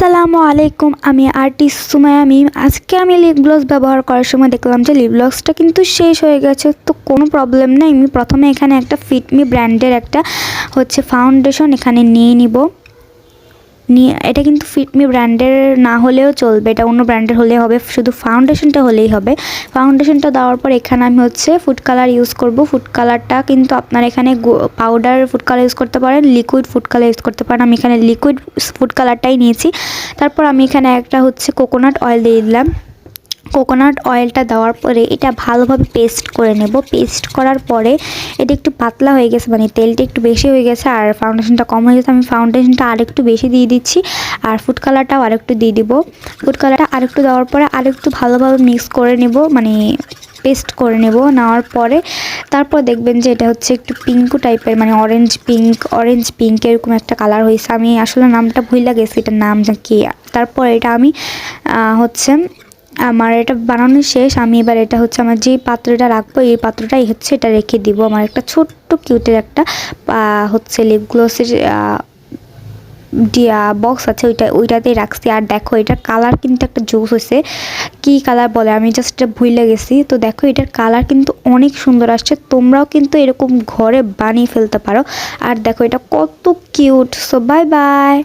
আসসালামু আলাইকুম, আমি আর্টিস্ট সুমাইয়া মিম। আজকে আমি লিপ গ্লস ব্যবহার করার সময় দেখলাম যে লিপ গ্লসটা কিন্তু শেষ হয়ে গেছে। তো কোনো প্রবলেম নেই, আমি প্রথমে এখানে একটা ফিটমি ব্র্যান্ডের একটা ফাউন্ডেশন এখানে নিয়ে নিব। এটা কিন্তু ফিটমি ব্র্যান্ডের না হলেও চলবে, এটা অন্য ব্র্যান্ডের হলে হবে, শুধু ফাউন্ডেশনটা হলেই হবে। ফাউন্ডেশনটা দেওয়ার পর এখানে আমি ফুড কালার ইউজ করব। ফুড কালারটা কিন্তু আপনারা এখানে পাউডার ফুড কালার ইউজ করতে পারেন, লিকুইড ফুড কালার ইউজ করতে পারেন। আমি এখানে লিকুইড ফুড কালারটাই নিয়েছি। তারপর আমি এখানে একটা কোকোনাট অয়েল দিয়ে দিলাম। কোকোনাট অয়েলটা দেওয়ার পরে এটা ভালোভাবে পেস্ট করে নেব। পেস্ট করার পরে এটা একটু পাতলা হয়ে গেছে, মানে তেলটা একটু বেশি হয়ে গেছে আর ফাউন্ডেশনটা কম হয়ে গেছে। আমি ফাউন্ডেশনটা আরেকটু বেশি দিয়ে দিচ্ছি আর ফুড কালারটাও আরেকটু দিয়ে দিব। ফুড কালারটা আরেকটু দেওয়ার পরে আরেকটু ভালোভাবে মিক্স করে নেব, মানে পেস্ট করে নেওয়ার পরে তারপর দেখবেন যে এটা একটু পিঙ্কু টাইপের, মানে অরেঞ্জ পিঙ্ক এরকম একটা কালার হয়েছে। আমি আসলে নামটা ভুলে গেছি, এটার নাম কি। তারপর এটা আমি আমার এটা বানানো শেষ। আমি এবার এটা আমার যে পাত্রটা রাখবো, এই পাত্রটাই এটা রেখে দিব। আমার একটা ছোট্ট কিউটের একটা লিপ গ্লসের বক্স আছে, ওইটাতেই রাখছি। আর দেখো এটার কালার কিন্তু একটা জোস হয়েছে। কি কালার বলে আমি জাস্ট ভুলে গেছি। তো দেখো এটার কালার কিন্তু অনেক সুন্দর আসছে। তোমরাও কিন্তু এরকম ঘরে বানিয়ে ফেলতে পারো। আর দেখো এটা কত কিউট। So bye bye.